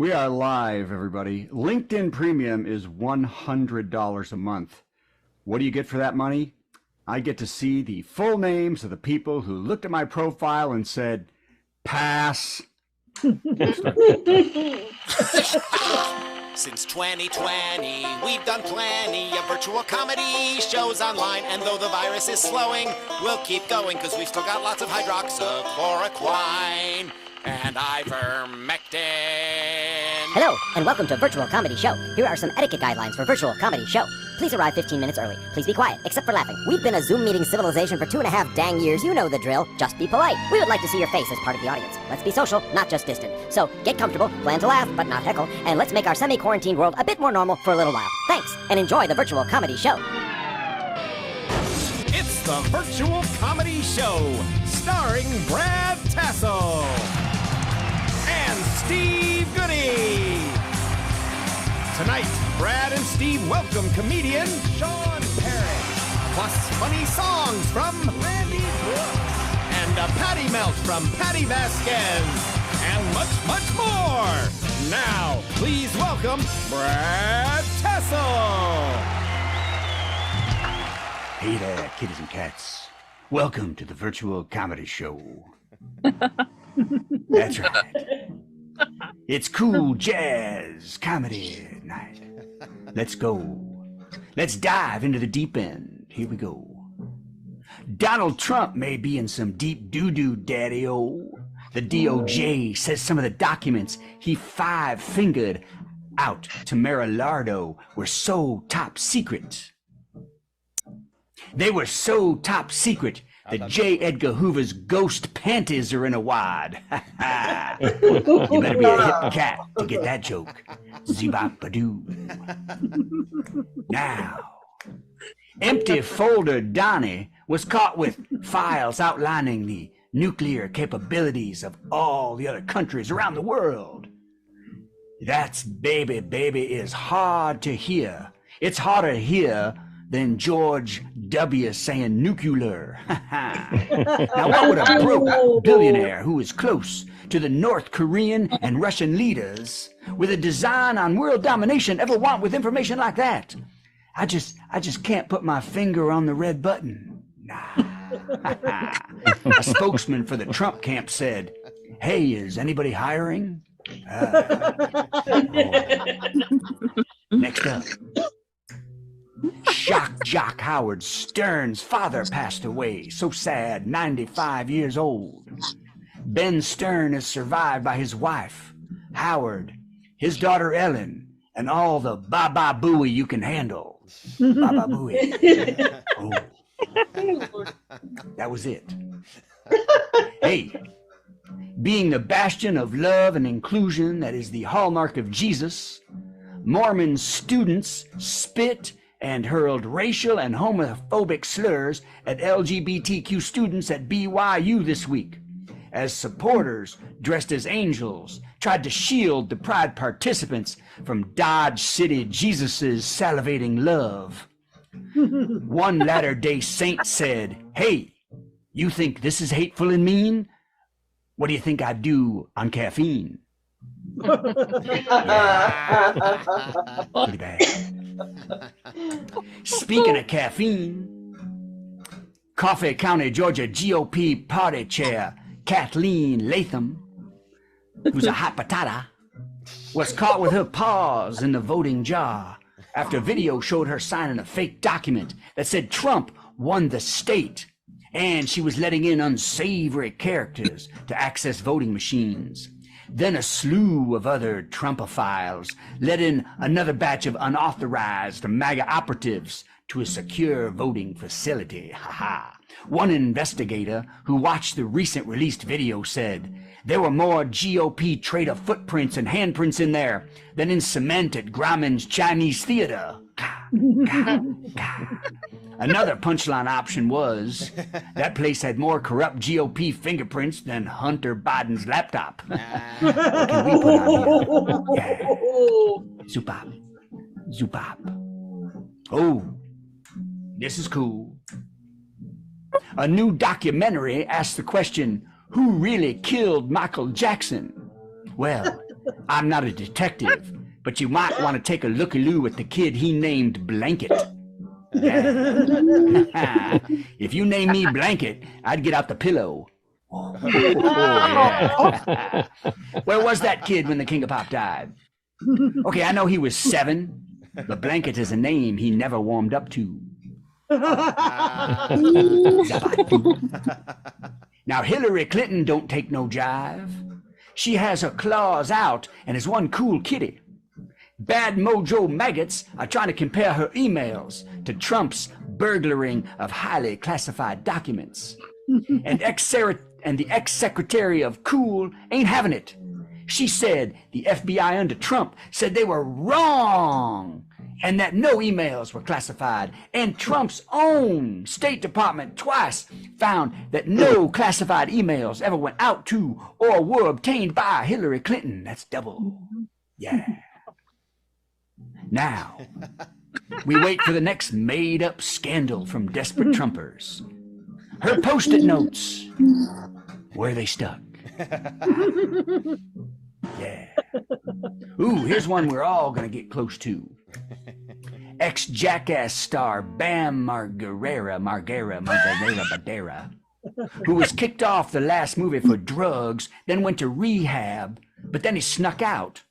We are live, everybody. LinkedIn Premium is $100 a month. What do you get for that money? I get to see the full names of the people who looked at my profile and said, pass. Since 2020, we've done plenty of virtual comedy shows online, and though the virus is slowing, we'll keep going because we've still got lots of hydroxychloroquine and ivermectin. Hello, and welcome to Virtual Comedy Show. Here are some etiquette guidelines for Virtual Comedy Show. Please arrive 15 minutes early. Please be quiet, except for laughing. We've been a Zoom meeting civilization for 2.5 dang years. You know the drill. Just be polite. We would like to see your face as part of the audience. Let's be social, not just distant. So get comfortable, plan to laugh, but not heckle, and let's make our semi-quarantine world a bit more normal for a little while. Thanks, and enjoy the Virtual Comedy Show. It's the Virtual Comedy Show, starring Brad Tassell and Steve Goodie. Tonight, Brad and Steve welcome comedian Sean Parrott, plus funny songs from Randy and a Patti melt from Patti Vasquez, and much, much more. Now, please welcome Brad Tassell. Hey there, kitties and cats. Welcome to the Virtual Comedy Show. That's right. It's cool jazz comedy night. Let's go. Let's dive into the deep end. Here we go. Donald Trump may be in some deep doo-doo, daddy-o. The DOJ says some of the documents he five-fingered out to Mar-a-Lardo were so top secret. They were so top secret that J. Edgar Hoover's ghost panties are in a wad. You better be a hip cat to get that joke. Zee-bop-a-doo. Now, empty folder Donnie was caught with files outlining the nuclear capabilities of all the other countries around the world. That's baby is hard to hear. It's harder to hear than George W. saying nuclear. Now, what would a broke billionaire who is close to the North Korean and Russian leaders with a design on world domination ever want with information like that? I just can't put my finger on the red button. Nah. A spokesman for the Trump camp said, "Hey, is anybody hiring?" Next up. Shock jock Howard Stern's father passed away. So sad, 95 years old. Ben Stern is survived by his wife, Howard, his daughter Ellen, and all the baba booey you can handle. Baba booey. Oh. That was it. Hey, being the bastion of love and inclusion that is the hallmark of Jesus, Mormon students spit and hurled racial and homophobic slurs at LGBTQ students at BYU this week, as supporters dressed as angels tried to shield the Pride participants from Dodge City Jesus's salivating love. One Latter-day Saint said, "Hey, you think this is hateful and mean? What do you think I do on caffeine?" Yeah. Pretty bad. Speaking of caffeine, Coffee County, Georgia GOP party chair Kathleen Latham, who's a hot patata, was caught with her paws in the voting jar after video showed her signing a fake document that said Trump won the state, and she was letting in unsavory characters to access voting machines. Then a slew of other Trumpophiles let in another batch of unauthorized MAGA operatives to a secure voting facility. One investigator who watched the recent released video said there were more GOP traitor footprints and handprints in there than in cement at Grauman's Chinese Theater. Another punchline option was that place had more corrupt GOP fingerprints than Hunter Biden's laptop. What can we put on here? Yeah. Zoopop. Oh, this is cool. A new documentary asks the question, who really killed Michael Jackson? Well, I'm not a detective, but you might want to take a looky-loo at the kid he named Blanket. Yeah. If you name me Blanket, I'd get out the pillow. Oh, yeah. Where was that kid when the King of Pop died? Okay, I know he was 7, but Blanket is a name he never warmed up to. Now, Hillary Clinton don't take no jive. She has her claws out and is one cool kitty. Bad mojo maggots are trying to compare her emails to Trump's burglaring of highly classified documents. And the ex-secretary of Cool ain't having it. She said the FBI under Trump said they were wrong and that no emails were classified. And Trump's own State Department twice found that no classified emails ever went out to or were obtained by Hillary Clinton. That's double. Yeah. Now, we wait for the next made-up scandal from desperate Trumpers. Her Post-it notes. Where are they stuck? Yeah. Ooh, here's one we're all gonna get close to. Ex-Jackass star Bam Margera, who was kicked off the last movie for drugs, then went to rehab, but then he snuck out.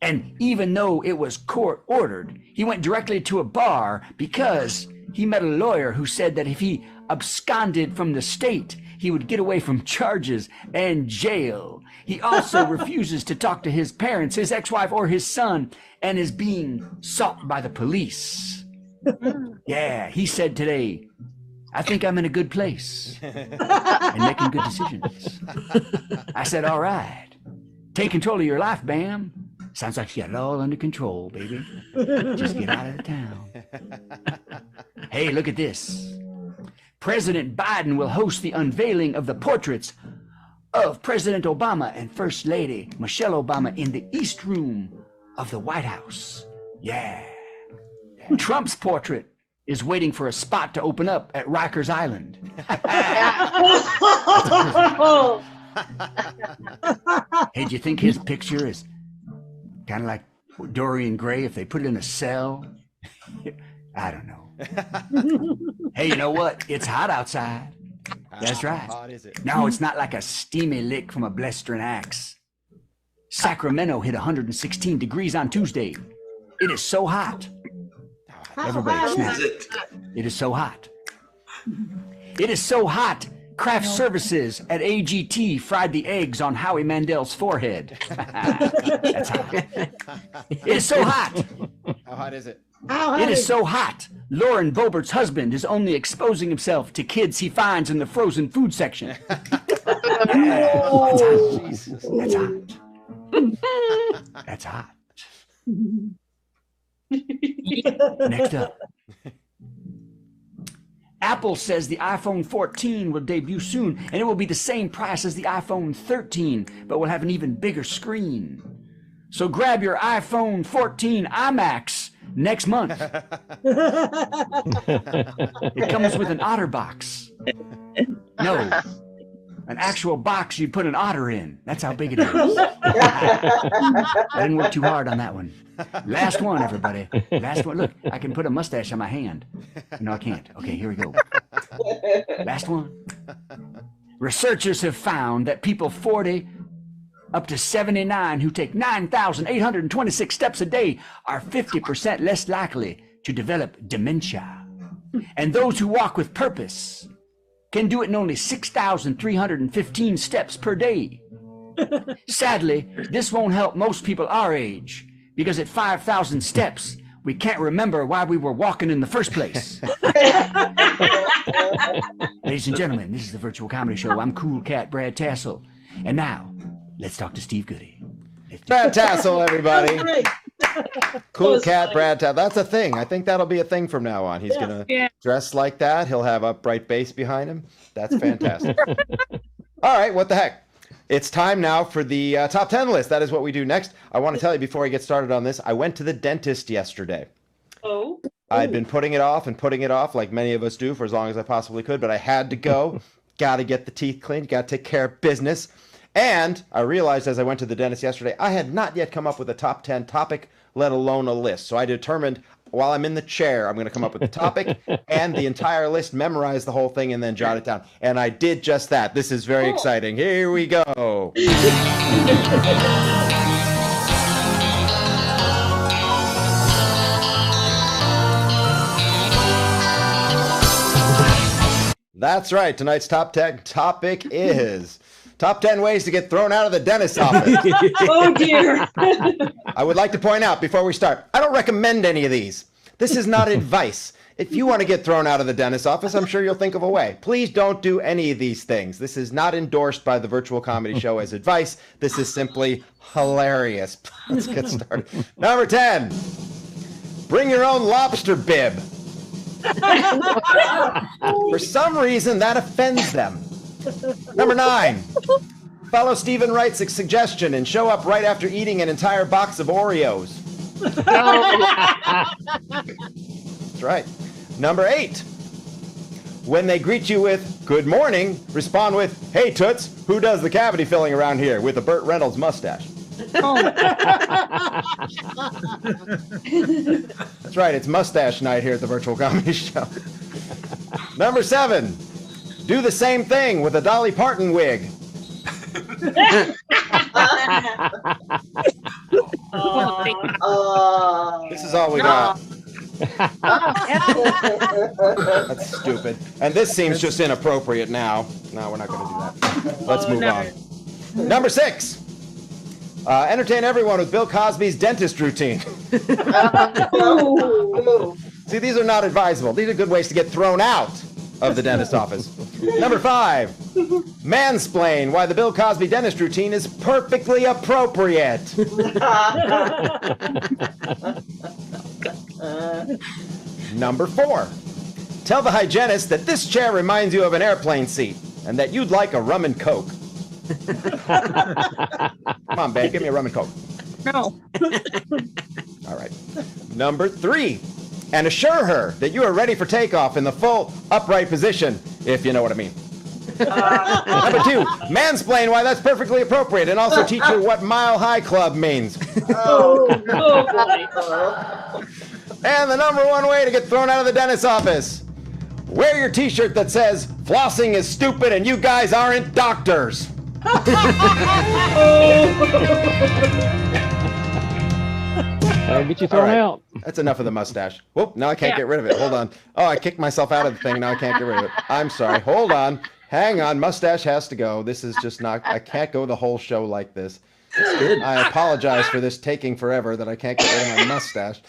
And even though it was court-ordered, he went directly to a bar because he met a lawyer who said that if he absconded from the state, he would get away from charges and jail. He also refuses to talk to his parents, his ex-wife, or his son, and is being sought by the police. Yeah, he said today, I think I'm in a good place and making good decisions. I said, all right, take control of your life, Bam. Sounds like you got it all under control, baby. Just get out of the town. Hey, look at this. President Biden will host the unveiling of the portraits of President Obama and First Lady Michelle Obama in the East Room of the White House. Yeah. Trump's portrait is waiting for a spot to open up at Rikers Island. Hey, do you think his picture is kind of like Dorian Gray if they put it in a cell? I don't know. Hey, you know what? It's hot outside. That's right. How hot is it? No, it's not like a steamy lick from a blistering axe. Sacramento hit 116 degrees on Tuesday. It is so hot. Everybody snap. It is so hot. It is so hot. Craft Services at AGT fried the eggs on Howie Mandel's forehead. That's hot. It is so hot. How hot is it? It is so hot. Lauren Boebert's husband is only exposing himself to kids he finds in the frozen food section. Yeah, that's hot. Jesus. That's hot. That's hot. Next up. Apple says the iPhone 14 will debut soon, and it will be the same price as the iPhone 13, but will have an even bigger screen. So grab your iPhone 14 iMacs next month. It comes with an otter box. No, an actual box you put an otter in. That's how big it is. I didn't work too hard on that one. Last one, everybody. Last one. Look, I can put a mustache on my hand. No, I can't. Okay, here we go. Last one. Researchers have found that people 40 up to 79 who take 9,826 steps a day are 50% less likely to develop dementia. And those who walk with purpose can do it in only 6,315 steps per day. Sadly, this won't help most people our age, because at 5,000 steps, we can't remember why we were walking in the first place. Ladies and gentlemen, this is the Virtual Comedy Show. I'm Cool Cat Brad Tassell. And now, let's talk to Steve Goodie. Brad Tassell, everybody. Cool Cat Brad Tassell. That's a thing. I think that'll be a thing from now on. He's going to dress like that. He'll have upright bass behind him. That's fantastic. All right, what the heck? It's time now for the top 10 list. That is what we do next. I want to tell you before I get started on this, I went to the dentist yesterday. Oh. I'd been putting it off like many of us do for as long as I possibly could, but I had to go. Got to get the teeth cleaned. Got to take care of business. And I realized as I went to the dentist yesterday, I had not yet come up with a top 10 topic, let alone a list. So I determined while I'm in the chair, I'm going to come up with the topic and the entire list, memorize the whole thing, and then jot it down. And I did just that. This is very exciting. Here we go. That's right. Tonight's top 10 topic is top 10 ways to get thrown out of the dentist's office. Oh, dear. I would like to point out before we start, I don't recommend any of these. This is not advice. If you want to get thrown out of the dentist's office, I'm sure you'll think of a way. Please don't do any of these things. This is not endorsed by the Virtual Comedy Show as advice. This is simply hilarious. Let's get started. Number 10, bring your own lobster bib. For some reason, that offends them. Number 9, follow Stephen Wright's suggestion and show up right after eating an entire box of Oreos. That's right. Number 8, when they greet you with good morning, respond with, hey Toots, who does the cavity filling around here with a Burt Reynolds mustache? That's right, it's mustache night here at the Virtual Comedy Show. Number 7, do the same thing with a Dolly Parton wig. This is all we got. That's stupid. And this seems just inappropriate now. No, we're not going to do that. Let's move on. Number 6. Entertain everyone with Bill Cosby's dentist routine. See, these are not advisable. These are good ways to get thrown out of the dentist office. Number 5, mansplain why the Bill Cosby dentist routine is perfectly appropriate. Number 4, tell the hygienist that this chair reminds you of an airplane seat and that you'd like a rum and coke. Come on, babe, give me a rum and coke. No. All right. Number 3, and assure her that you are ready for takeoff in the full upright position, if you know what I mean. Number 2, mansplain why that's perfectly appropriate and also teach her what Mile High Club means. And the number 1 way to get thrown out of the dentist's office, wear your t-shirt that says, flossing is stupid and you guys aren't doctors. That'll get you thrown out. That's enough of the mustache. Whoop, now I can't get rid of it. Hold on. Oh, I kicked myself out of the thing. Now I can't get rid of it. I'm sorry. Hold on. Hang on. Mustache has to go. This is just not, I can't go the whole show like this. It's good. I apologize for this taking forever that I can't get rid of my mustache.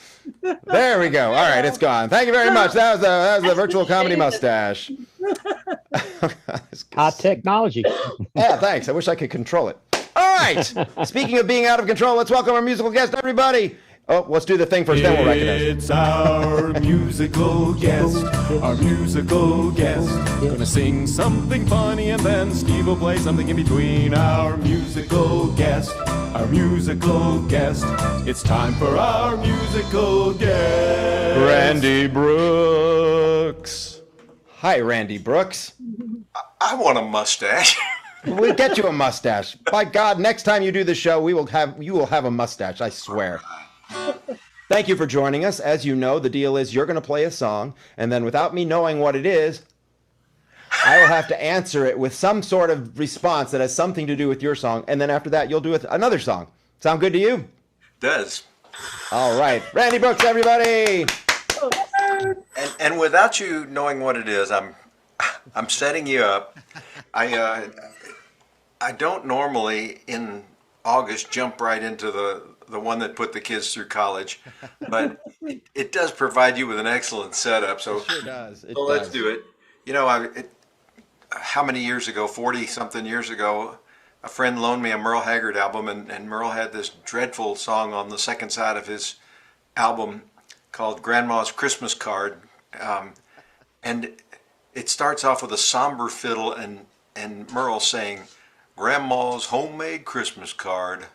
There we go. All right, it's gone. Thank you very much. That was the Virtual Comedy mustache. Hot technology. Yeah, thanks. I wish I could control it. All right. Speaking of being out of control, let's welcome our musical guest, everybody. Oh, let's do the thing first, then we'll recognize it. It's our musical guest, our musical guest. Gonna sing something funny and then Steve will play something in between. Our musical guest, our musical guest. It's time for our musical guest. Randy Brooks. Hi, Randy Brooks. I want a mustache. We'll get you a mustache. By God, next time you do the show, you will have a mustache, I swear. Thank you for joining us. As you know, the deal is you're going to play a song, and then without me knowing what it is, I will have to answer it with some sort of response that has something to do with your song, and then after that, you'll do another song. Sound good to you? Does. All right. Randy Brooks, everybody! And without you knowing what it is, I'm setting you up. I don't normally in August jump right into the one that put the kids through college, but it does provide you with an excellent setup. So it sure does. Let's do it. You know, how many years ago, 40-something years ago, a friend loaned me a Merle Haggard album, and Merle had this dreadful song on the second side of his album called Grandma's Christmas Card. And it starts off with a somber fiddle and Merle saying, Grandma's homemade Christmas card,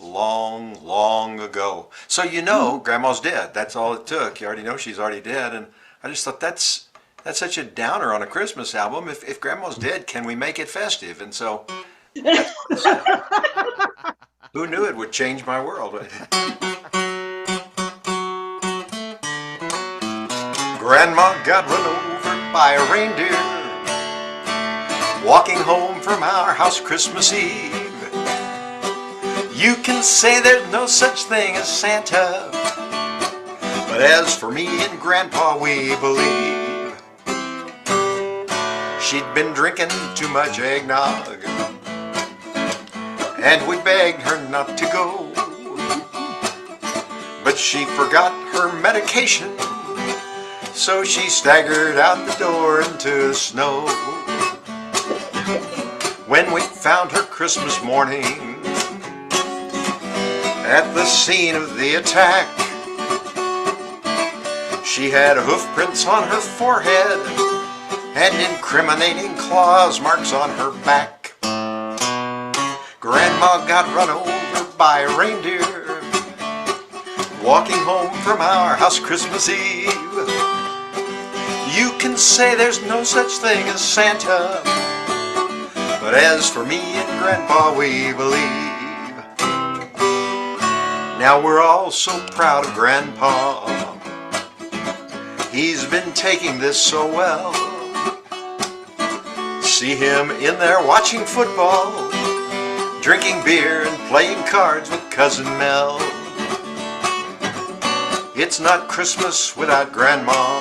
long, long ago. So you know Grandma's dead. That's all it took. You already know she's already dead. And I just thought that's such a downer on a Christmas album. If Grandma's dead, can we make it festive? And so Who knew it would change my world? Grandma got run over by a reindeer walking home from our house Christmas Eve. You can say there's no such thing as Santa, but as for me and Grandpa, we believe. She'd been drinking too much eggnog, and we begged her not to go, but she forgot her medication, so she staggered out the door into the snow. When we found her Christmas morning at the scene of the attack, she had hoof prints on her forehead and incriminating claws marks on her back. Grandma got run over by a reindeer walking home from our house Christmas Eve. You can say there's no such thing as Santa, but as for me and Grandpa, we believe. Now we're all so proud of Grandpa. He's been taking this so well. See him in there watching football, drinking beer and playing cards with Cousin Mel. It's not Christmas without Grandma.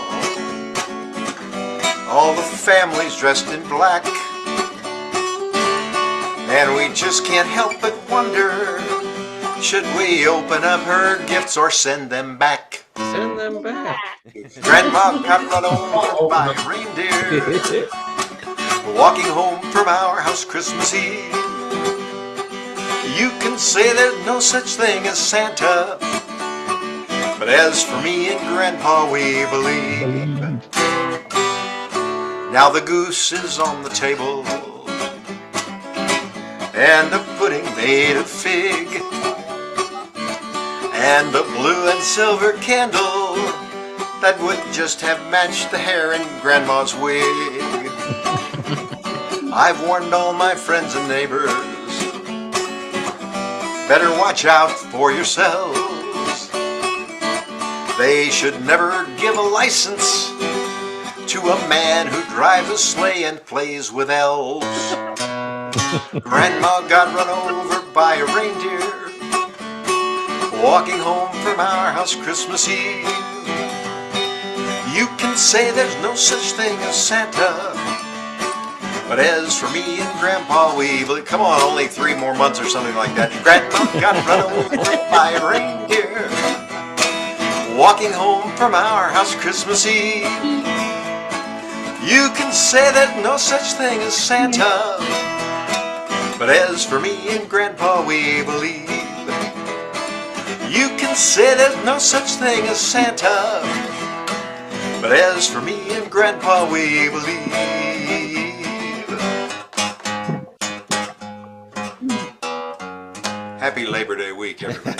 All the family's dressed in black, and we just can't help but wonder, should we open up her gifts or send them back? Send them back. Grandma got run over by a reindeer walking home from our house Christmas Eve. You can say there's no such thing as Santa, but as for me and Grandpa, we believe. Now the goose is on the table, and a pudding made of fig, and a blue and silver candle that would just have matched the hair in Grandma's wig. I've warned all my friends and neighbors, better watch out for yourselves. They should never give a license to a man who drives a sleigh and plays with elves. Grandma got run over by a reindeer walking home from our house Christmas Eve. You can say there's no such thing as Santa, but as for me and Grandpa, we believe. Come on, only 3 more months or something like that. Grandma got run over by a reindeer walking home from our house Christmas Eve. You can say there's no such thing as Santa, but as for me and Grandpa, we believe. You can say there's no such thing as Santa, but as for me and Grandpa, we believe. Happy Labor Day week, everybody.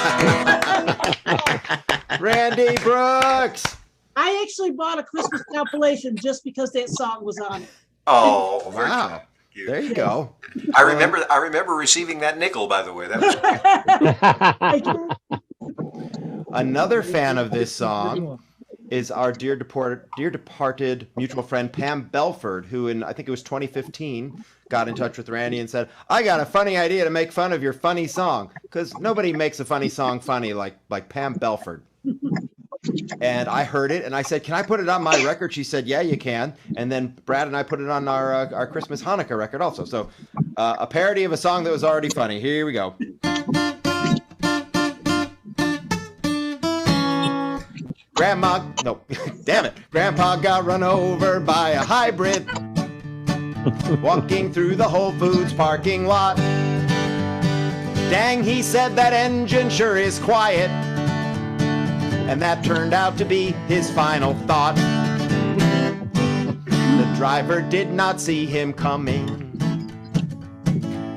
Randy Brooks. I actually bought a Christmas compilation just because that song was on it. Oh, wow. There you go. I remember receiving that nickel, by the way. That was Another fan of this song is our dear departed mutual friend Pam Belford, who in, I think it was 2015, got in touch with Randy and said, I got a funny idea to make fun of your funny song, because nobody makes a funny song funny like Pam Belford. And I heard it and I said, can I put it on my record? She said, yeah, you can. And then Brad and I put it on our Christmas Hanukkah record also. So a parody of a song that was already funny. Here we go. Grandpa got run over by a hybrid walking through the Whole Foods parking lot. Dang, he said that engine sure is quiet. And that turned out to be his final thought. The driver did not see him coming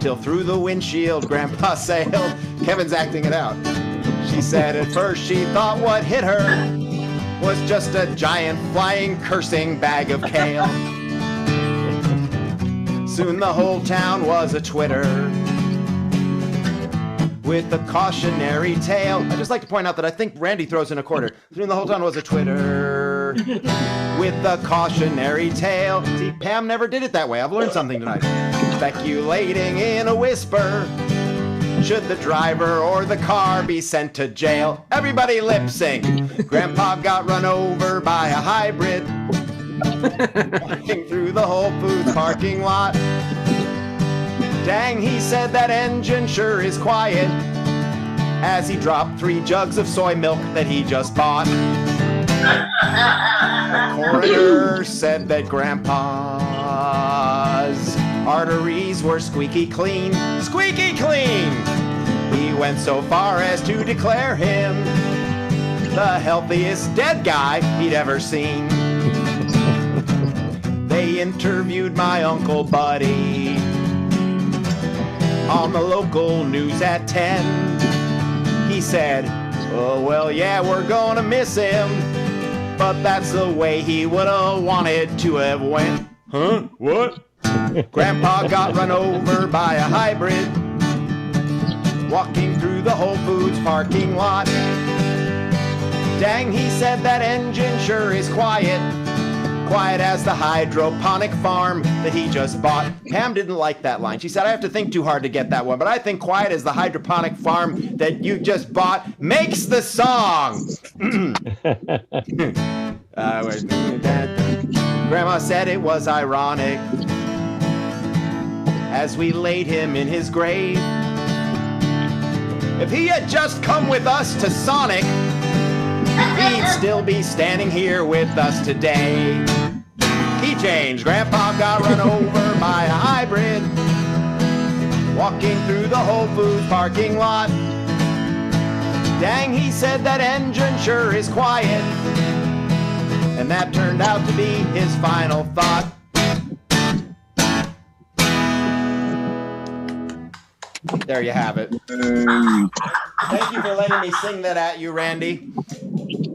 till through the windshield Grandpa sailed. Kevin's acting it out. She said at first she thought what hit her was just a giant flying cursing bag of kale. Soon the whole town was a Twitter with a cautionary tale. I'd just like to point out that I think Randy throws in a quarter. Soon the whole town was a Twitter with a cautionary tale. See, Pam never did it that way. I've learned something tonight. Speculating in a whisper, should the driver or the car be sent to jail? Everybody lip sync. Grandpa got run over by a hybrid walking through the Whole Foods parking lot. Dang, he said that engine sure is quiet as he dropped 3 jugs of soy milk that he just bought. The coroner said that Grandpa's arteries were squeaky clean. Squeaky clean! He went so far as to declare him the healthiest dead guy he'd ever seen. They interviewed my Uncle Buddy on the local news at 10. He said, oh, well, yeah, we're gonna miss him, but that's the way he would have wanted to have went. Huh? What? Grandpa got run over by a hybrid walking through the Whole Foods parking lot. Dang, he said that engine sure is quiet. Quiet as the hydroponic farm that he just bought. Pam didn't like that line. She said, I have to think too hard to get that one, but I think quiet as the hydroponic farm that you just bought makes the song. Grandma said it was ironic as we laid him in his grave. If he had just come with us to Sonic, he'd still be standing here with us today. Key change. Grandpa got run over by a hybrid walking through the Whole Foods parking lot. Dang, he said that engine sure is quiet. And that turned out to be his final thought. There you have it. Thank you for letting me sing that at you, Randy.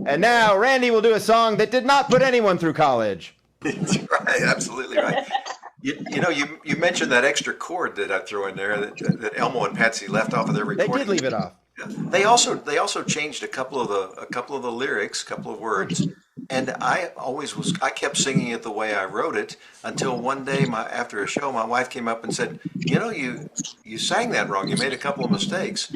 And now Randy will do a song that did not put anyone through college. That's right, absolutely right. You mentioned that extra chord that I throw in there that Elmo and Patsy left off of their recording. They did leave it off. They also changed a couple of the lyrics, a couple of words, and I kept singing it the way I wrote it until one day after a show, my wife came up and said, you sang that wrong. You made a couple of mistakes.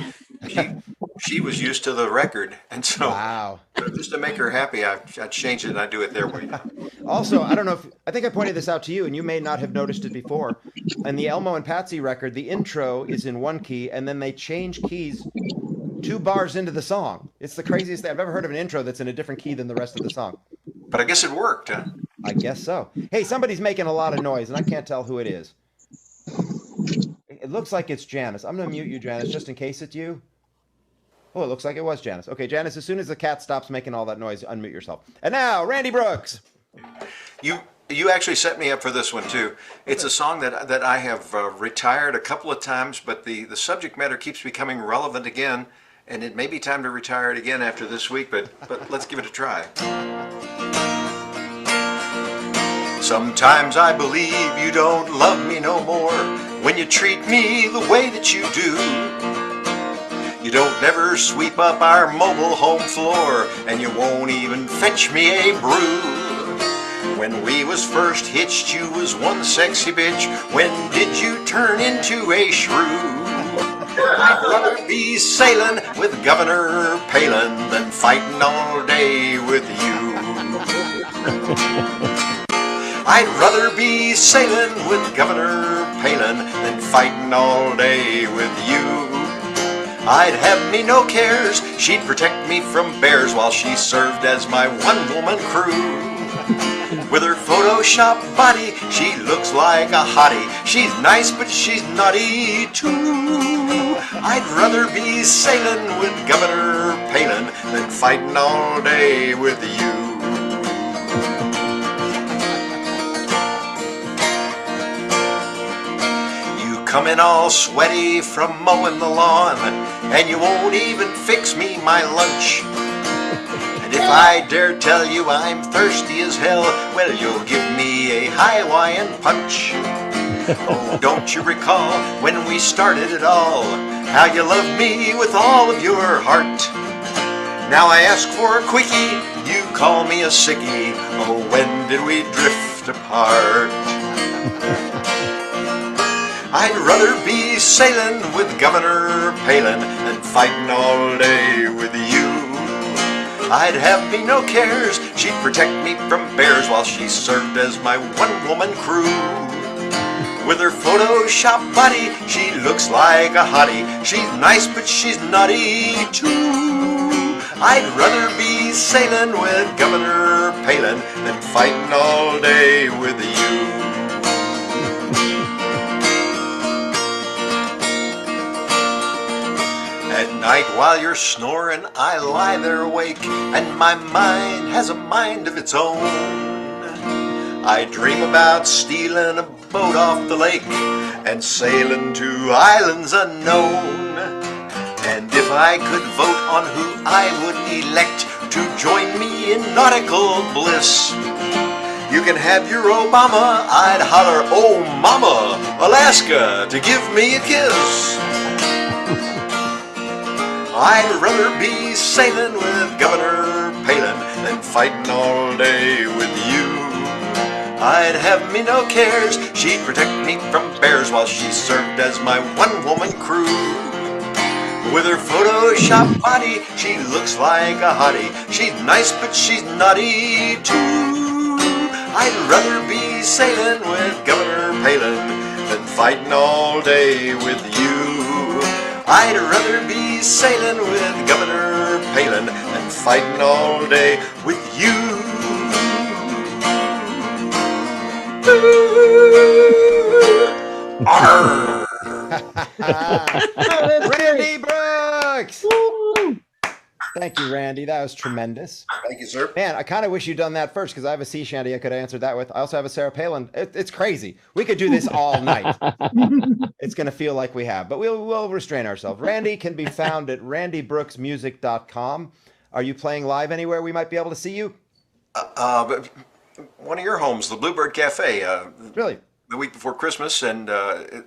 She was used to the record, and so wow. Just to make her happy, I changed it and I do it their way. Also, I don't know I think I pointed this out to you, and you may not have noticed it before. In the Elmo and Patsy record, the intro is in one key, and then they change keys 2 bars into the song. It's the craziest thing. I've ever heard of an intro that's in a different key than the rest of the song. But I guess it worked, huh? I guess so. Hey, somebody's making a lot of noise, and I can't tell who it is. It looks like it's Janice. I'm going to mute you, Janice, just in case it's you. Oh, it looks like it was Janice. Okay, Janice, as soon as the cat stops making all that noise, unmute yourself. And now, Randy Brooks. You actually set me up for this one, too. It's a song that I have retired a couple of times, but the subject matter keeps becoming relevant again, and it may be time to retire it again after this week, but let's give it a try. Sometimes I believe you don't love me no more when you treat me the way that you do. You don't never sweep up our mobile home floor, and you won't even fetch me a brew. When we was first hitched, you was one sexy bitch. When did you turn into a shrew? I'd rather be sailing with Governor Palin than fighting all day with you. I'd rather be sailing with Governor Palin than fighting all day with you. I'd have me no cares, she'd protect me from bears while she served as my one-woman crew. With her Photoshop body, she looks like a hottie. She's nice, but she's naughty too. I'd rather be sailing with Governor Palin than fighting all day with you. come in all sweaty from mowing the lawn, and you won't even fix me my lunch. And if I dare tell you I'm thirsty as hell, well, you'll give me a Hawaiian punch. Oh, don't you recall when we started it all? How you loved me with all of your heart. Now I ask for a quickie, you call me a sickie. Oh, when did we drift apart? I'd rather be sailing with Governor Palin than fighting all day with you. I'd have me no cares, she'd protect me from bears while she served as my one-woman crew. With her Photoshop body, she looks like a hottie. She's nice, but she's naughty too. I'd rather be sailing with Governor Palin than fighting all day with you. At night while you're snoring, I lie there awake, and my mind has a mind of its own. I dream about stealing a boat off the lake and sailing to islands unknown. And if I could vote on who I would elect to join me in nautical bliss, you can have your Obama, I'd holler, oh mama, Alaska, to give me a kiss. I'd rather be sailing with Governor Palin than fighting all day with you. I'd have me no cares, she'd protect me from bears while she served as my one-woman crew. With her Photoshop body, she looks like a hottie. She's nice, but she's naughty too. I'd rather be sailing with Governor Palin than fighting all day with you. I'd rather be sailing with Governor Palin than fighting all day with you. Arr! Randy Brooks! Thank you, Randy. That was tremendous. Thank you, sir. Man, I kind of wish you'd done that first because I have a sea shanty I could have answered that with. I also have a Sarah Palin. It's crazy. We could do this all night. It's going to feel like we have, but we'll restrain ourselves. Randy can be found at randybrooksmusic.com. Are you playing live anywhere we might be able to see you? But one of your homes, the Bluebird Cafe. Really? The week before Christmas, and the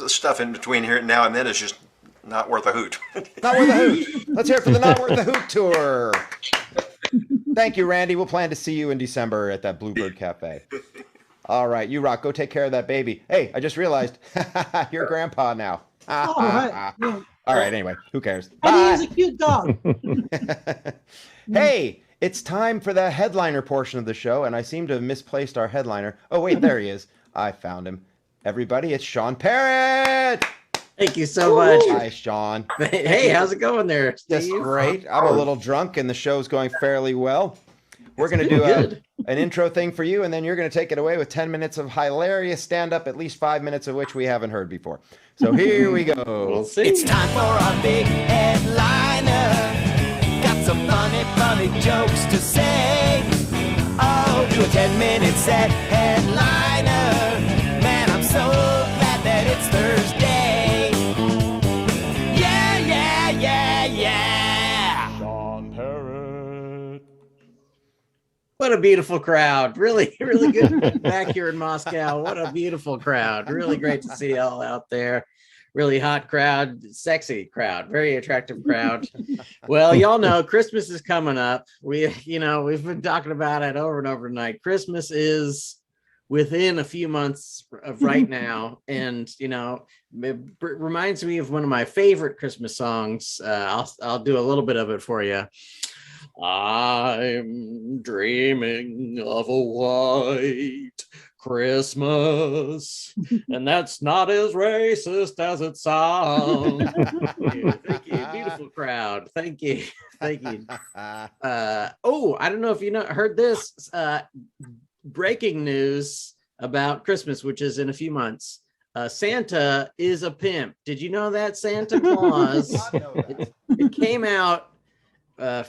stuff in between here now and then is just not worth a hoot. Not worth a hoot. Let's hear it for the Not Worth a Hoot tour. Thank you, Randy. We'll plan to see you in December at that Bluebird Cafe. All right, you rock. Go take care of that baby. Hey, I just realized you're grandpa now. All right. Yeah. All right, anyway, who cares? And he is a cute dog. Hey, it's time for the headliner portion of the show, and I seem to have misplaced our headliner. Oh, wait, there he is. I found him. Everybody, it's Sean Parrott. Thank you so much. Hi, Sean. Hey, how's it going there, Steve? Just great. I'm a little drunk, and the show's going fairly well. We're going to do an intro thing for you, and then you're going to take it away with 10 minutes of hilarious stand-up, at least 5 minutes of which we haven't heard before. So here we go. We'll see. It's time for our big headliner. Got some funny jokes to say. Oh, do a 10-minute set headliner. Man, I'm so glad that it's Thursday. Yeah. Sean Parrott. What a beautiful crowd. Really good back here in Moscow. What a beautiful crowd. Really great to see y'all out there. Really hot crowd, sexy crowd, very attractive crowd. Well, y'all know Christmas is coming up. We've been talking about it over and over tonight. Christmas is within a few months of right now. And, it reminds me of one of my favorite Christmas songs. I'll do a little bit of it for you. I'm dreaming of a white Christmas, and that's not as racist as it sounds. Thank you. Beautiful crowd. Thank you. I don't know if you heard this breaking news about Christmas, which is in a few months. Santa is a pimp. Did you know that? Santa Claus. It came out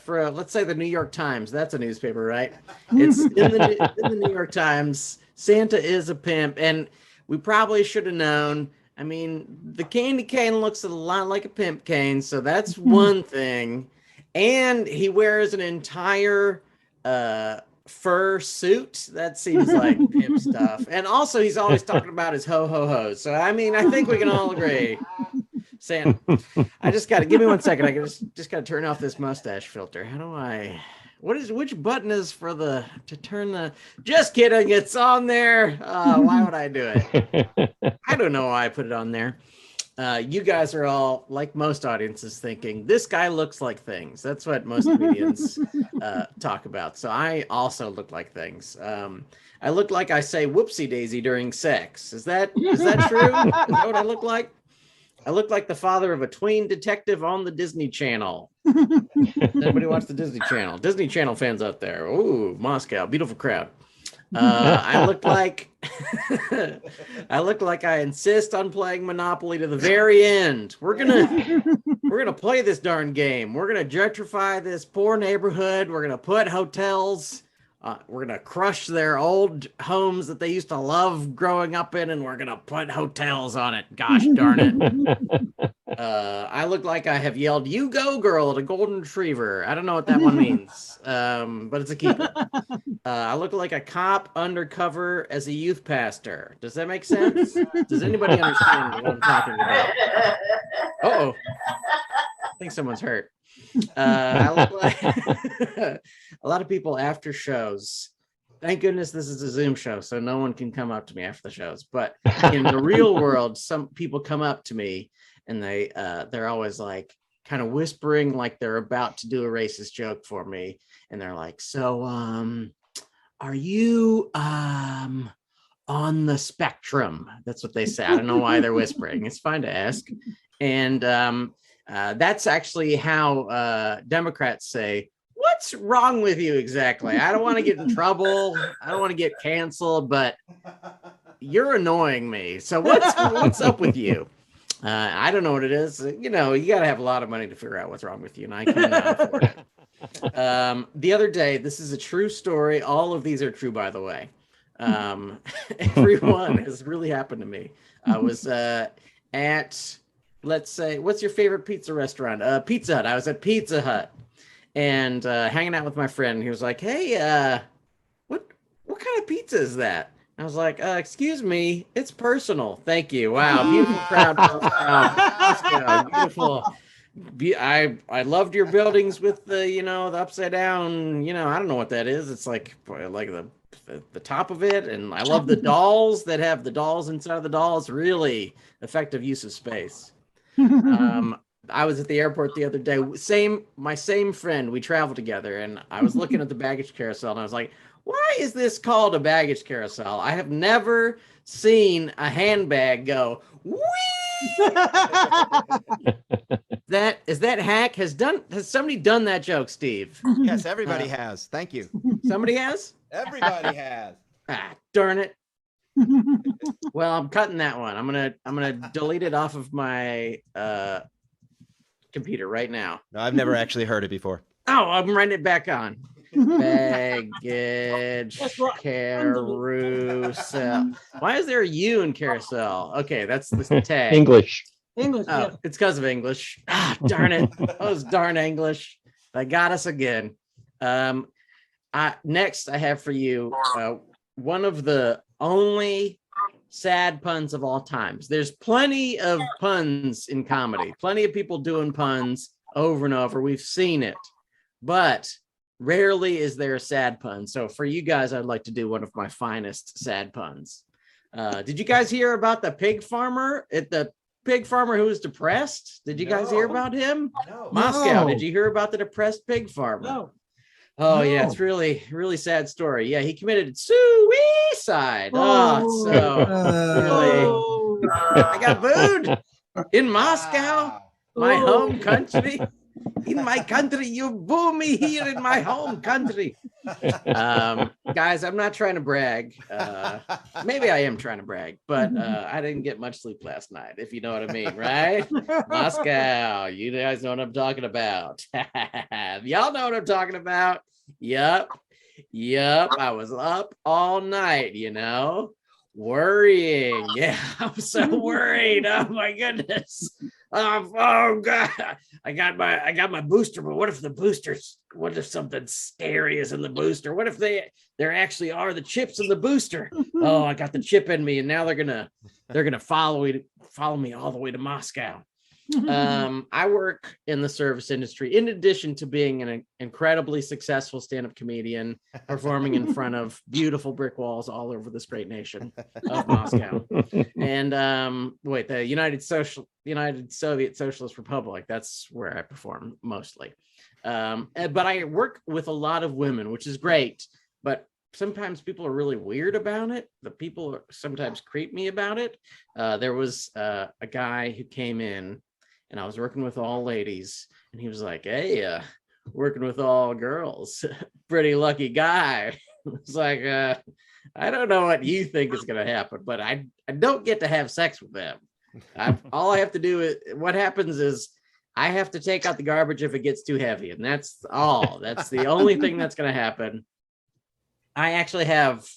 for let's say the New York Times. That's a newspaper, right? It's in the New York Times. Santa is a pimp, and we probably should have known. I mean, the candy cane looks a lot like a pimp cane, so that's one thing. And he wears an entire fur suit. That seems like pimp stuff. And also, he's always talking about his ho-ho-hos. So, I mean, I think we can all agree. Santa, I just got to give me 1 second. I just got to turn off this mustache filter. How do I? Which button is for to turn the? Just kidding. It's on there. Why would I do it? I don't know why I put it on there. You guys are all, like most audiences, thinking this guy looks like things. That's what most comedians talk about. So I also look like things. I look like I say whoopsie daisy during sex. Is that true? Is that what I look like? I look like the father of a tween detective on the Disney Channel. Anybody watch the Disney Channel? Disney Channel fans out there. Ooh, Moscow, beautiful crowd. I look like I insist on playing Monopoly to the very end. We're gonna play this darn game. We're gonna gentrify this poor neighborhood. We're gonna put hotels. We're gonna crush their old homes that they used to love growing up in, and we're gonna put hotels on it. Gosh darn it! I look like I have yelled "You go, girl" at a golden retriever. I don't know what that one means, but it's a keeper. I look like a cop undercover as a youth pastor. Does that make sense? Does anybody understand what I'm talking about? Uh-oh. I think someone's hurt. I look like a lot of people after shows. Thank goodness this is a Zoom show, so no one can come up to me after the shows. But in the real world, some people come up to me and they're always like kind of whispering like they're about to do a racist joke for me. And they're like, so are you on the spectrum? That's what they say. I don't know why they're whispering. It's fine to ask. And that's actually how Democrats say, what's wrong with you exactly? I don't want to get in trouble. I don't want to get canceled, but you're annoying me. So what's up with you? I don't know what it is. You know, you got to have a lot of money to figure out what's wrong with you, and I cannot afford it. The other day, this is a true story. All of these are true, by the way. Everyone has really happened to me. I was at, let's say, what's your favorite pizza restaurant? Pizza Hut. I was at Pizza Hut and hanging out with my friend. He was like, hey, what kind of pizza is that? I was like, excuse me, it's personal. Thank you. Wow, beautiful crowd. Beautiful. I loved your buildings with the, the upside down, I don't know what that is. It's like the top of it. And I love the dolls that have the dolls inside of the dolls. Really effective use of space. I was at the airport the other day. My same friend, we traveled together, and I was looking at the baggage carousel, and I was like, why is this called a baggage carousel? I have never seen a handbag go, whee! Is that hack? Has somebody done that joke, Steve? Yes, everybody has. Thank you. Somebody has? Everybody has. Darn it. Well, I'm cutting that one. I'm gonna delete it off of my computer right now. No, I've never actually heard it before. Oh, I'm writing it back on. Baggage carousel. Why is there a U in carousel? Okay, that's the tag. English. English. Oh, Yeah. it's because of English. Darn it. Those darn English. They got us again. Next, I have for you one of the only sad puns of all times. There's plenty of puns in comedy. Plenty of people doing puns over and over. We've seen it. But rarely is there a sad pun. So for you guys, I'd like to do one of my finest sad puns. Did you guys hear about the pig farmer who was depressed? Did you guys hear about him? No. Moscow, did you hear about the depressed pig farmer? No. Oh, No. yeah, it's really, really sad story. Yeah, he committed suicide. Oh, so really, I got booed in Moscow, my home country. In my country, you boo me here in my home country. Guys, I'm not trying to brag. Maybe I am trying to brag, but I didn't get much sleep last night, if you know what I mean, right? Moscow, you guys know what I'm talking about. Y'all know what I'm talking about. Yep. I was up all night, worrying. Yeah, I'm so worried. Oh my goodness. oh God, I got my booster, but what if something scary is in the booster? What if there actually are the chips in the booster? Oh, I got the chip in me, and now they're gonna follow me all the way to Moscow. I work in the service industry in addition to being an incredibly successful stand-up comedian performing in front of beautiful brick walls all over this great nation of Moscow. And the United Soviet Socialist Republic, that's where I perform mostly. But I work with a lot of women, which is great, but sometimes people are really weird about it. The people sometimes creep me about it. There was a guy who came in, and I was working with all ladies, and he was like, hey, working with all girls, pretty lucky guy. It's like, I don't know what you think is going to happen, but I don't get to have sex with them. All I have to do is, what happens is I have to take out the garbage if it gets too heavy, and that's all. That's the only thing that's going to happen. I actually have,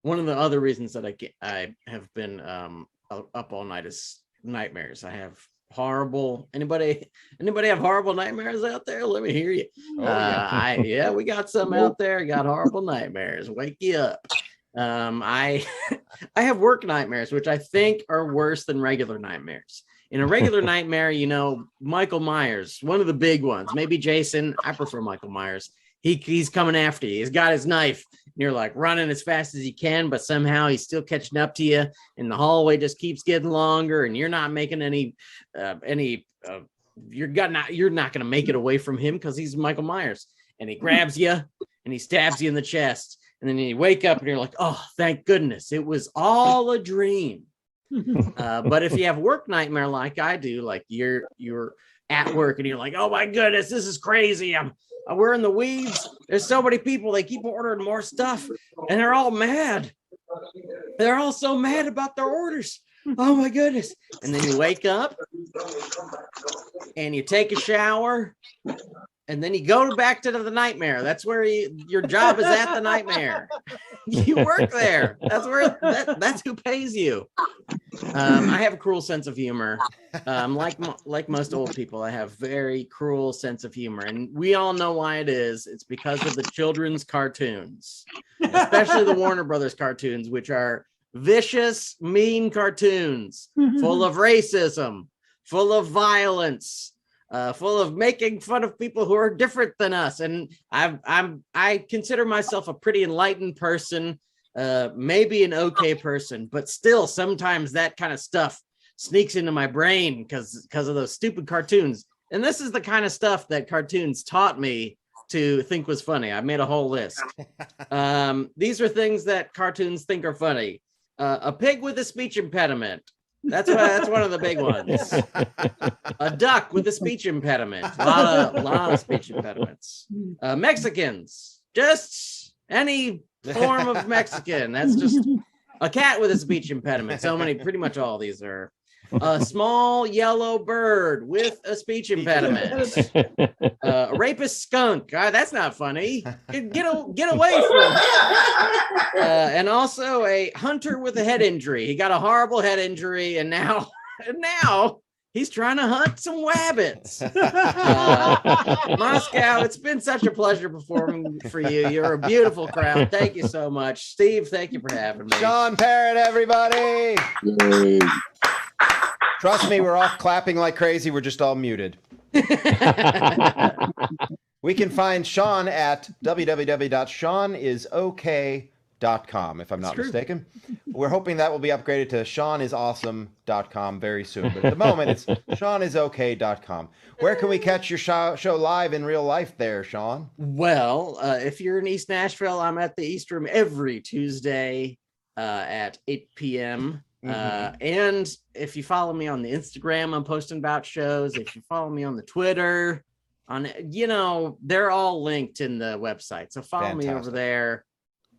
one of the other reasons that I have been up all night is nightmares. I have horrible, anybody have horrible nightmares out there? Let me hear you. We got some out there. Got horrible nightmares. Wake you up. I have work nightmares, which I think are worse than regular nightmares. In a regular nightmare, Michael Myers, one of the big ones, maybe Jason. I prefer Michael Myers. He's coming after you. He's got his knife, and you're like running as fast as you can, but somehow he's still catching up to you, and the hallway just keeps getting longer, and you're not making you're not going to make it away from him because he's Michael Myers, and he grabs you and he stabs you in the chest, and then you wake up and you're like, oh, thank goodness, it was all a dream. But if you have work nightmare like I do, like you're at work and you're like, oh my goodness, this is crazy. We're in the weeds. There's so many people. They keep ordering more stuff, and they're all mad. They're all so mad about their orders. Oh my goodness. And then you wake up and you take a shower, and then you go back to the nightmare. That's where your job is, at the nightmare. You work there. That's who pays you. I have a cruel sense of humor. Like most old people, I have very cruel sense of humor, and we all know why it is. It's because of the children's cartoons, especially the Warner Brothers cartoons, which are vicious, mean cartoons, full of racism, full of violence, full of making fun of people who are different than us. And I consider myself a pretty enlightened person, maybe an okay person, but still sometimes that kind of stuff sneaks into my brain because of those stupid cartoons. And this is the kind of stuff that cartoons taught me to think was funny. I made a whole list. These are things that cartoons think are funny. A pig with a speech impediment. That's one of the big ones. A duck with a speech impediment. A lot of speech impediments. Mexicans, just any form of Mexican. That's just a cat with a speech impediment. Pretty much all these are. A small yellow bird with a speech impediment. A rapist skunk. That's not funny. Get away from it. And also a hunter with a head injury. He got a horrible head injury, and now he's trying to hunt some rabbits. Moscow, it's been such a pleasure performing for you. You're a beautiful crowd. Thank you so much. Steve, thank you for having me. Sean Parrott, everybody. Trust me, we're all clapping like crazy. We're just all muted. We can find Sean at www.seanisok.com, if I'm not mistaken. We're hoping that will be upgraded to seanisawesome.com very soon. But at the moment, it's seanisok.com. Where can we catch your show live in real life there, Sean? Well, if you're in East Nashville, I'm at the East Room every Tuesday at 8 p.m. And if you follow me on the Instagram, I'm posting about shows. If you follow me on the Twitter, they're all linked in the website. So follow me over there.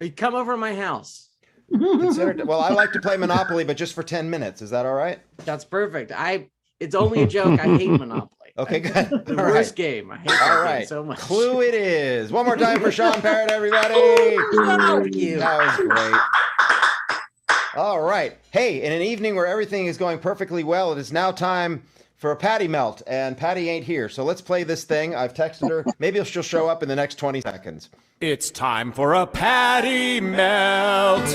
You come over to my house. Well, I like to play Monopoly, but just for 10 minutes. Is that all right? That's perfect. It's only a joke. I hate Monopoly. Okay, good. The worst game. I hate that game so much. Clue it is. One more time for Sean Parrott, everybody. Thank you. That was great. All right. Hey, in an evening where everything is going perfectly well, it is now time for a Patti melt, and Patti ain't here. So let's play this thing. I've texted her. Maybe she'll show up in the next 20 seconds. It's time for a Patti melt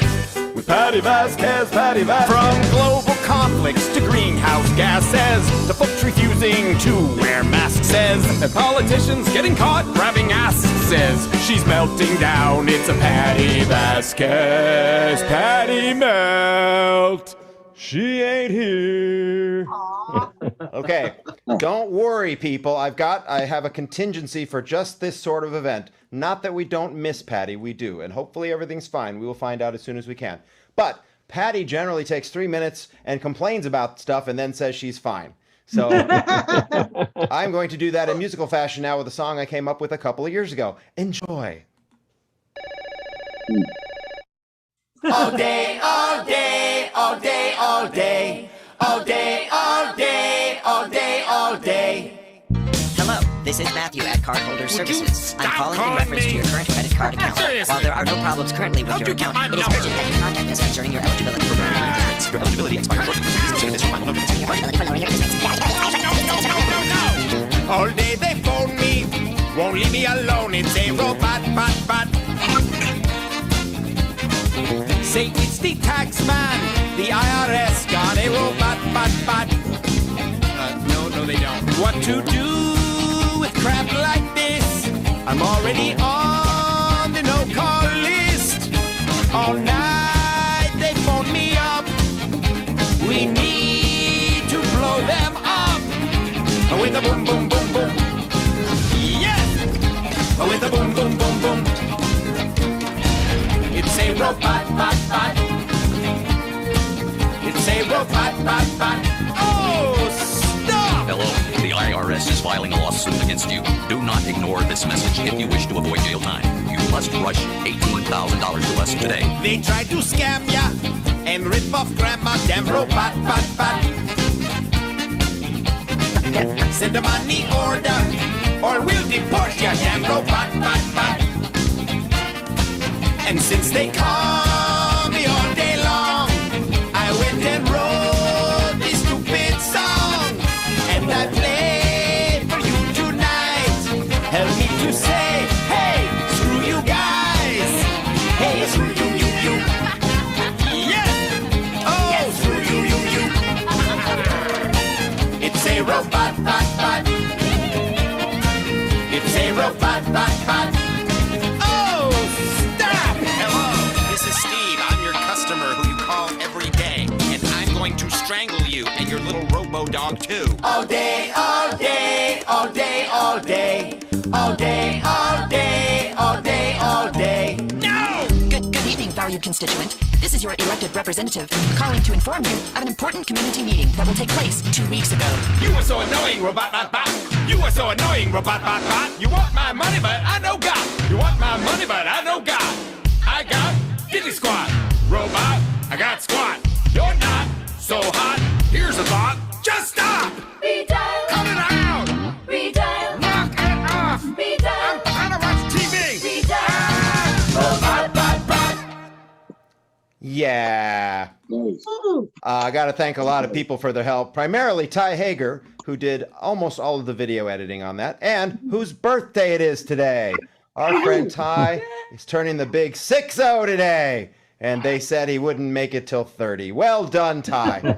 with Patti Vasquez, Patti Vasquez. From global conflicts to greenhouse gases, to folks refusing to wear masks, and politicians getting caught grabbing asses. She's melting down. It's a Patti Vasquez Patti melt. She ain't here. Okay, don't worry, people. I have a contingency for just this sort of event. Not that we don't miss Patti, we do, and hopefully everything's fine. We will find out as soon as we can. But Patti generally takes 3 minutes and complains about stuff and then says she's fine. So I'm going to do that in musical fashion now with a song I came up with a couple of years ago. Enjoy. All day, all day, all day, all day. All day, all day, all day, all day. Hello, this is Matthew at Cardholder Services. I'm calling in reference to your current credit card account. While there are no problems currently with your account, it is urgent that you contact us concerning your eligibility for lowering your interest. Your eligibility expires shortly. Please consider this final notice. Your eligibility for lowering your interest. All day they phone me, won't leave me alone. It's a robot, bot. Say it's the tax man, the IRS got a robot, bot. No, they don't. What to do with crap like this? I'm already on the no-call list. All night they phone me up. We need to blow them up with a boom, boom, boom, boom. Yes, with a boom, boom, boom, boom. It's a robot, bot. It's a robot, bot. Oh, stop! Hello, the IRS is filing a lawsuit against you. Do not ignore this message if you wish to avoid jail time. You must rush $18,000 to us today. They try to scam ya and rip off grandma, damn robot, bot. Send a money order or we'll deport ya, damn robot, bot. And since they call me all day long, I went and wrote this stupid song. And I play for you tonight. Help me to say, hey, screw you guys. Hey, screw you. Yeah. Oh, screw you. It's a robot, bot. It's a robot, bot. Strangle you and your little robo-dog too. All day, all day, all day, all day. All day, all day, all day, all day. No! Good evening, valued constituent. This is your elected representative calling to inform you of an important community meeting that will take place 2 weeks ago. You are so annoying, robot, bot. You are so annoying, robot, bot. You want my money, but I know God. You want my money, but I know God. I got diddly squat. Robot, I got squat. You're not so hot. Here's a thought. Just stop. Redial. Cut it out. Redial. Knock it off. Redial. I'm trying to watch TV. Redial. Bot. Yeah. I got to thank a lot of people for their help, primarily Ty Hager, who did almost all of the video editing on that, and whose birthday it is today. Our friend Ty is turning the big 6-0 today. And they said he wouldn't make it till 30. Well done, Ty.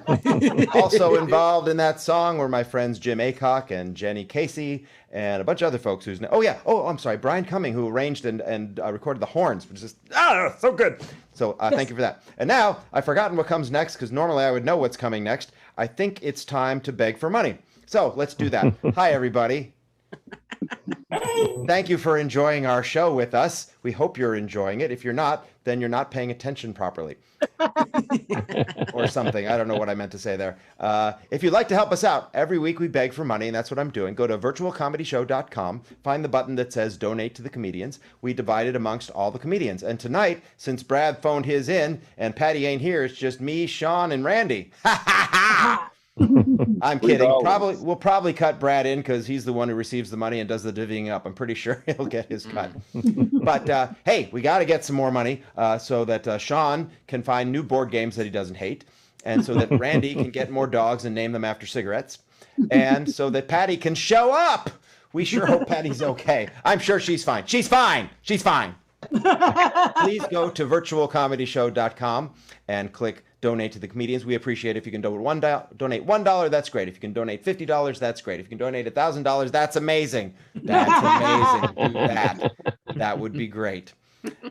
Also involved in that song were my friends Jim Aycock and Jenny Casey and a bunch of other folks whose I'm sorry, Brian Cumming, who arranged and recorded the horns, which is so good. So thank you for that. And now I've forgotten what comes next because normally I would know what's coming next. I think it's time to beg for money. So let's do that. Hi, everybody. Thank you for enjoying our show with us. We hope you're enjoying it. If you're not, then you're not paying attention properly. Or something. I don't know what I meant to say there. If you'd like to help us out, every week we beg for money, and that's what I'm doing. Go to virtualcomedyshow.com, find the button that says donate to the comedians. We divide it amongst all the comedians. And tonight, since Brad phoned his in and Patti ain't here, it's just me, Sean, and Randy. I'm kidding. We'll probably cut Brad in because he's the one who receives the money and does the divvying up. I'm pretty sure he'll get his cut. But hey, we got to get some more money so that Sean can find new board games that he doesn't hate, and so that Randy can get more dogs and name them after cigarettes. and so that Patti can show up. We sure hope Patti's okay. I'm sure she's fine. She's fine. She's fine. Please go to virtualcomedyshow.com and click donate to the comedians. We appreciate it. If you can donate $1, that's great. If you can donate $50, that's great. If you can donate $1,000, that's amazing. That's amazing. Do that. That would be great.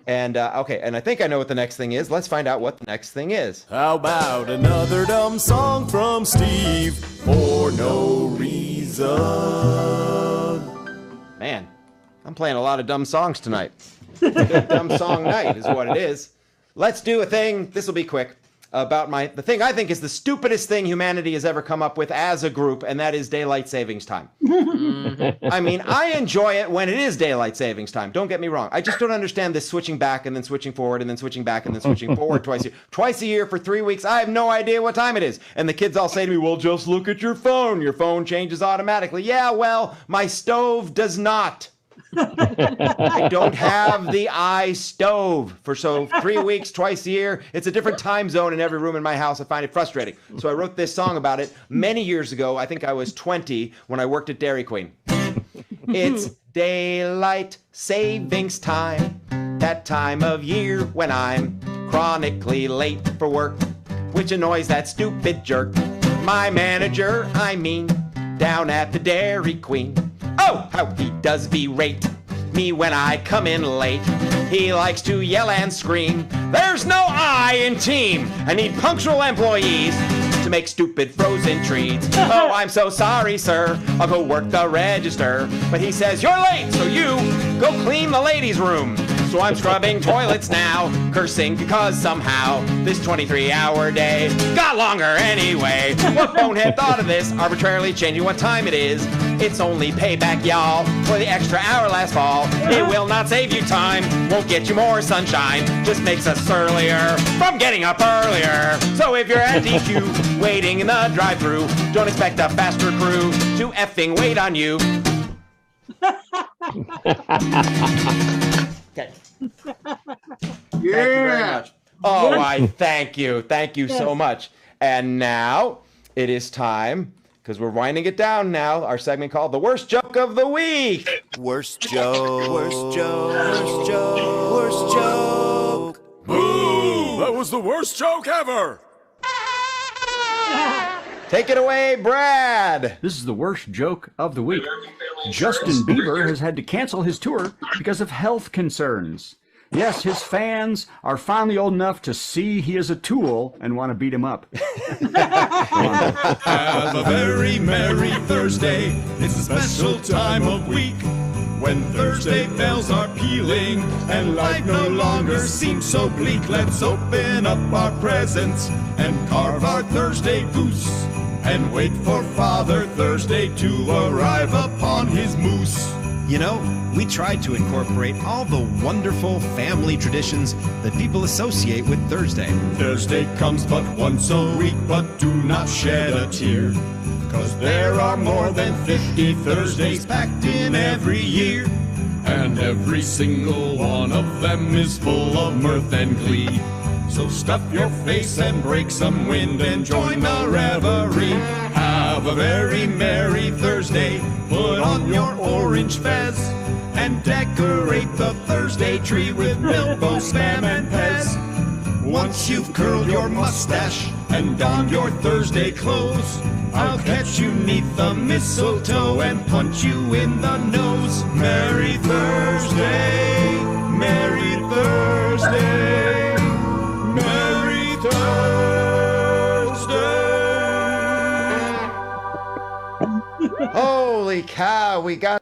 And okay, and I think I know what the next thing is. Let's find out what the next thing is. How about another dumb song from Steve for no reason? Man, I'm playing a lot of dumb songs tonight. Good dumb song night is what it is. Let's do a thing. This will be quick. About the thing I think is the stupidest thing humanity has ever come up with as a group, and that is daylight savings time. I mean, I enjoy it when it is daylight savings time. Don't get me wrong. I just don't understand this switching back and then switching forward and then switching back and then switching forward twice a year. Twice a year for 3 weeks. I have no idea what time it is. And the kids all say to me, well, just look at your phone. Your phone changes automatically. Yeah, well, my stove does not. I don't have the iStove for 3 weeks, twice a year. It's a different time zone in every room in my house. I find it frustrating. So I wrote this song about it many years ago. I think I was 20 when I worked at Dairy Queen. It's daylight savings time, that time of year when I'm chronically late for work, which annoys that stupid jerk. My manager, I mean, down at the Dairy Queen. Oh, how he does berate me when I come in late. He likes to yell and scream, there's no I in team. I need punctual employees to make stupid frozen treats. Oh, I'm so sorry, sir. I'll go work the register. But he says, you're late, so you go clean the ladies' room. So I'm scrubbing toilets now, cursing because somehow this 23-hour day got longer anyway. What bonehead thought of this, arbitrarily changing what time it is? It's only payback, y'all, for the extra hour last fall. It will not save you time, won't get you more sunshine, just makes us surlier from getting up earlier. So if you're at DQ, waiting in the drive-thru, don't expect a faster crew to effing wait on you. Okay. Thank you very much. Oh, I thank you. Thank you so much. And now it is time, because we're winding it down now, our segment called The Worst Joke of the Week. Worst joke. Worst joke. Worst joke. Worst joke. Boo! That was the worst joke ever. Take it away, Brad. This is the worst joke of the week. Justin Bieber has had to cancel his tour because of health concerns. Yes, his fans are finally old enough to see he is a tool and want to beat him up. Have a very merry Thursday. It's a special time of week when Thursday bells are pealing and life no longer seems so bleak. Let's open up our presents and carve our Thursday goose and wait for Father Thursday to arrive upon his moose. You know, we tried to incorporate all the wonderful family traditions that people associate with Thursday. Thursday comes but once a week, but do not shed a tear, 'cause there are more than 50 Thursdays packed in every year, and every single one of them is full of mirth and glee. So stuff your face and break some wind and join the revelry. Have a very merry Thursday. Put on your orange fez and decorate the Thursday tree with Milbo, Spam, and Pez. Once you've curled your mustache and donned your Thursday clothes, I'll catch you 'neath the mistletoe and punch you in the nose. Merry Thursday, Merry Thursday, Merry Thursday. Holy cow, we got